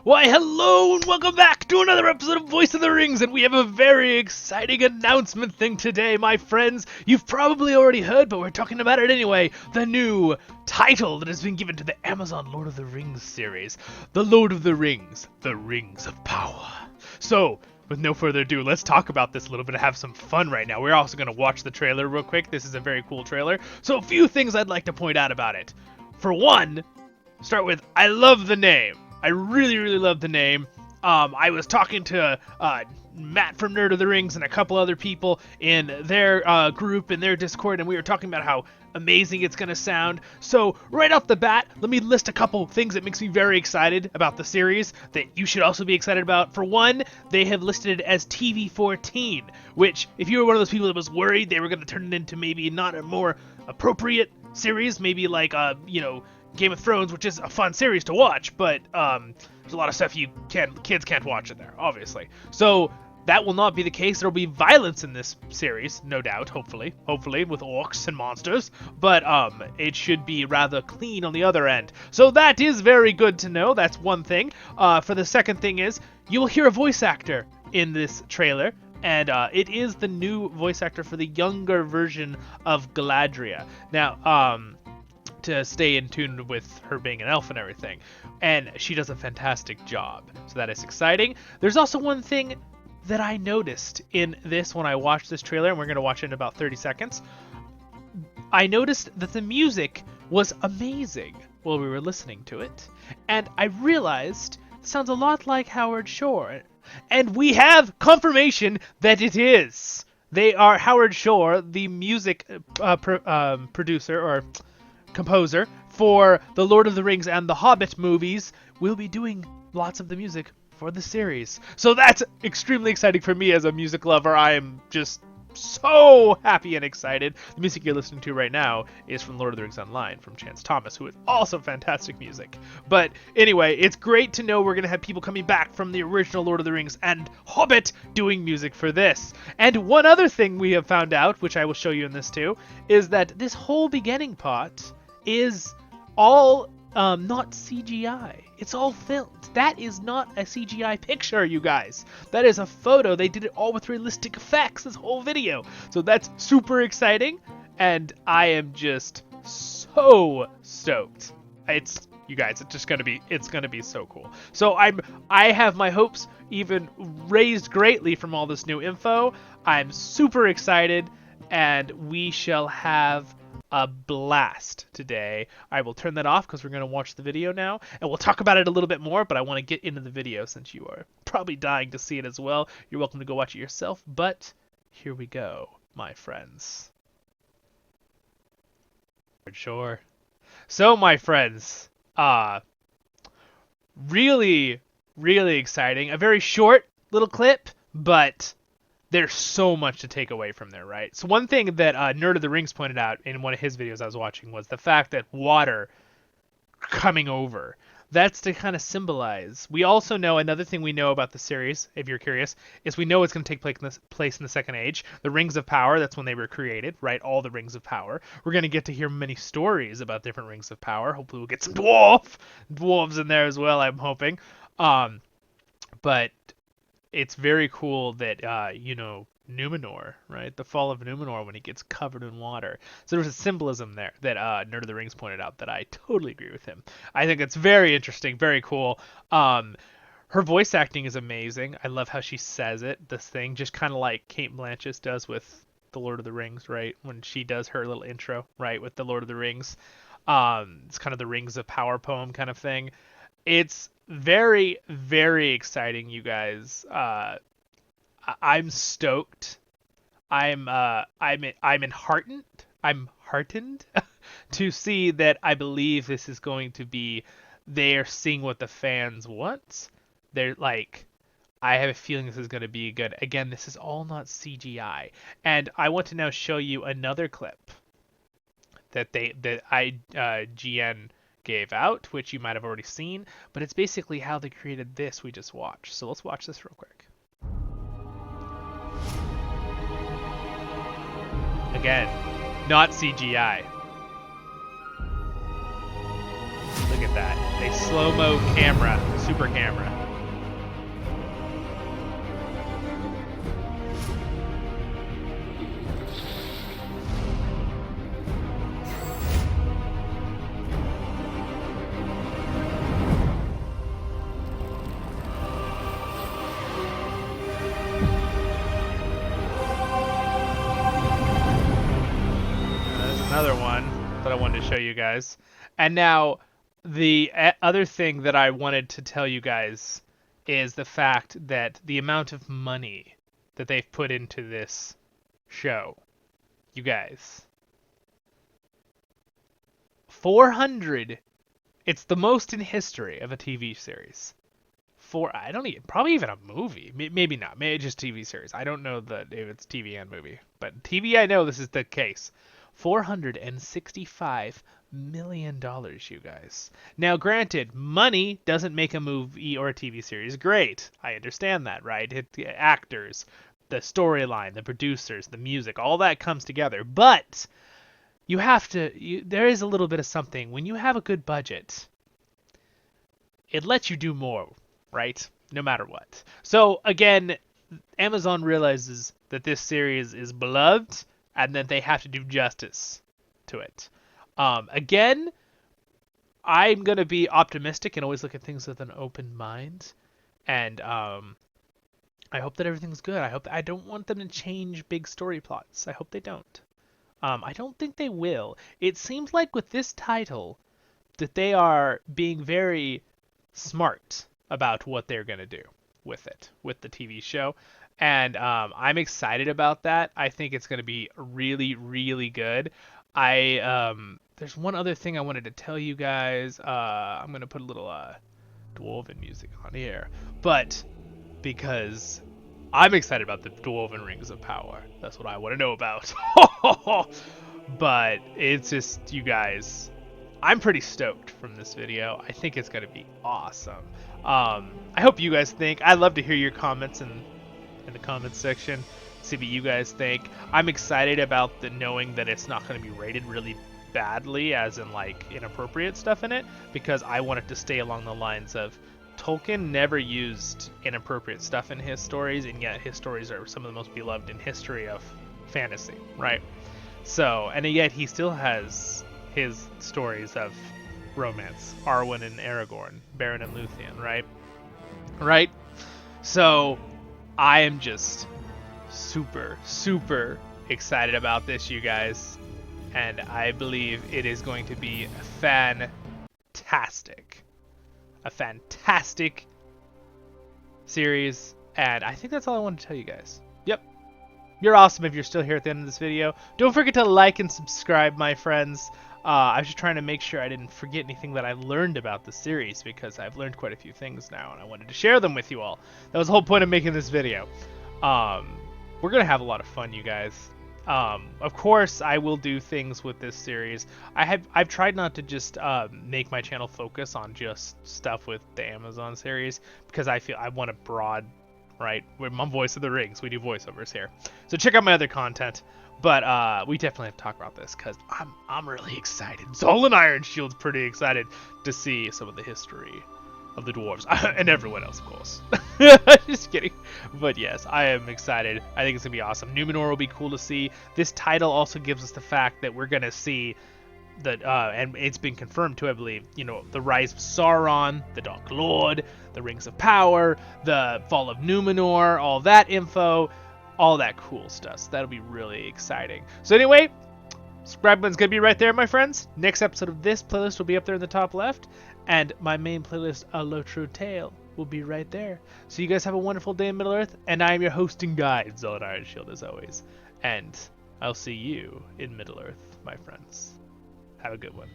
Why, hello and welcome back to another episode of Voice of the Rings, and we have a very exciting announcement thing today, my friends. You've probably already heard, but we're talking about it anyway. The new title that has been given to the Amazon Lord of the Rings series. The Lord of the Rings, the Rings of Power. So, with no further ado, let's talk about this a little bit and have some fun right now. We're also going to watch the trailer real quick. This is a very cool trailer. So, a few things I'd like to point out about it. For one, start with, I love the name. I really love the name. I was talking to Matt from Nerd of the Rings and a couple other people in their group, in their Discord, and we were talking about how amazing it's going to sound. So right off the bat, let me list a couple things that makes me very excited about the series that you should also be excited about. For one, they have listed it as TV-14, which if you were one of those people that was worried they were going to turn it into maybe not a more appropriate series, maybe like, Game of Thrones, which is a fun series to watch, but there's a lot of stuff kids can't watch in there, obviously. So that will not be the case. There will be violence in this series, no doubt, hopefully with orcs and monsters, but it should be rather clean on the other end. So that is very good to know. That's one thing. For the second thing is, you will hear a voice actor in this trailer. And it is the new voice actor for the younger version of Galadriel. Now, to stay in tune with her being an elf and everything. And she does a fantastic job. So that is exciting. There's also one thing that I noticed in this when I watched this trailer, and we're going to watch it in about 30 seconds. I noticed that the music was amazing while we were listening to it. And I realized it sounds a lot like Howard Shore. And we have confirmation that it is. They are Howard Shore, the music producer or composer for the Lord of the Rings and the Hobbit movies, will be doing lots of the music for the series. So that's extremely exciting for me as a music lover. I am just so happy and excited. The music you're listening to right now is from Lord of the Rings Online, from Chance Thomas, who is also fantastic music. But anyway, it's great to know we're going to have people coming back from the original Lord of the Rings and Hobbit doing music for this. And one other thing we have found out, which I will show you in this too, is that this whole beginning part is all not CGI. It's all filmed. That is not a CGI picture, you guys. That is a photo. They did it all with realistic effects, this whole video. So that's super exciting, and I am just so stoked. It's gonna be so cool. So I have my hopes even raised greatly from all this new info. I'm super excited, and we shall have a blast today. I will turn that off because we're going to watch the video now, and we'll talk about it a little bit more, but I want to get into the video since you are probably dying to see it as well. You're welcome to go watch it yourself, but here we go, my friends. Sure. So, my friends, really exciting. A very short little clip, but there's so much to take away from there, right? So one thing that Nerd of the Rings pointed out in one of his videos I was watching was the fact that water coming over. That's to kind of symbolize. We also know, another thing we know about the series, if you're curious, is we know it's going to take place in the Second Age. The Rings of Power, that's when they were created, right? All the Rings of Power. We're going to get to hear many stories about different Rings of Power. Hopefully we'll get some dwarves in there as well, I'm hoping. But it's very cool that, Numenor, right? The fall of Numenor when he gets covered in water. So there's a symbolism there that Nerd of the Rings pointed out that I totally agree with him. I think it's very interesting, very cool. Her voice acting is amazing. I love how she says it, this thing, just kind of like Cate Blanchett does with the Lord of the Rings, right? When she does her little intro, right, with the Lord of the Rings. It's kind of the Rings of Power poem kind of thing. It's very exciting, you guys. I'm stoked. I'm heartened to see that. I believe this is going to be, they're seeing what the fans want. They're like, I have a feeling this is going to be good. Again, this is all not CGI. And I want to now show you another clip that IGN gave out, which you might have already seen, but it's basically how they created this we just watched. So let's watch this real quick. Again, not CGI. Look at that. a slow-mo camera, super camera. Another one that I wanted to show you guys. And now the other thing that I wanted to tell you guys is the fact that the amount of money that they've put into this show. You guys. 400. It's the most in history of a TV series. Probably even a movie. Maybe not. Maybe just TV series. I don't know if it's TV and movie. But TV, I know this is the case. $465 million, you guys. Now, granted, money doesn't make a movie or a TV series great. I understand that, right? Actors, the storyline, the producers, the music, all that comes together. But you have to. There is a little bit of something. When you have a good budget, it lets you do more, right? No matter what. So, again, Amazon realizes that this series is beloved, and that they have to do justice to it. Again, I'm going to be optimistic and always look at things with an open mind. And I hope that everything's good. I don't want them to change big story plots. I hope they don't. I don't think they will. It seems like with this title that they are being very smart about what they're going to do with it, with the TV show. And I'm excited about that. I think it's going to be really, really good. There's one other thing I wanted to tell you guys. I'm going to put a little Dwarven music on here. But because I'm excited about the Dwarven Rings of Power. That's what I want to know about. But it's just, you guys, I'm pretty stoked from this video. I think it's going to be awesome. I hope you guys think. I'd love to hear your comments in the comments section, see what you guys think. I'm excited about knowing that it's not going to be rated really badly, as in like inappropriate stuff in it, because I want it to stay along the lines of Tolkien never used inappropriate stuff in his stories, and yet his stories are some of the most beloved in history of fantasy, right? So, and yet he still has his stories of romance, Arwen and Aragorn, Beren and Luthien, right? So I am just super, super excited about this, you guys. And I believe it is going to be fantastic. A fantastic series. And I think that's all I want to tell you guys. Yep. You're awesome if you're still here at the end of this video. Don't forget to like and subscribe, my friends. I was just trying to make sure I didn't forget anything that I learned about the series, because I've learned quite a few things now, and I wanted to share them with you all. That was the whole point of making this video. We're going to have a lot of fun, you guys. Of course, I will do things with this series. I've tried not to just make my channel focus on just stuff with the Amazon series, because I feel I want a broad, right? We're Voice of the Rings. We do voiceovers here. So check out my other content. But we definitely have to talk about this, because I'm really excited. Zollin Ironshield's pretty excited to see some of the history of the dwarves and everyone else, of course. Just kidding. But yes, I am excited. I think it's gonna be awesome. Numenor will be cool to see. This title also gives us the fact that we're gonna see that, and it's been confirmed too, I believe. You know, the rise of Sauron, the Dark Lord, the Rings of Power, the fall of Numenor, all that info. All that cool stuff. So that'll be really exciting. So anyway, subscribe button's gonna be right there, my friends. Next episode of this playlist will be up there in the top left, and my main playlist, A Low True Tale, will be right there. So you guys have a wonderful day in Middle Earth, and I am your hosting guide, Zollin Ironshield, as always. And I'll see you in Middle Earth, my friends. Have a good one.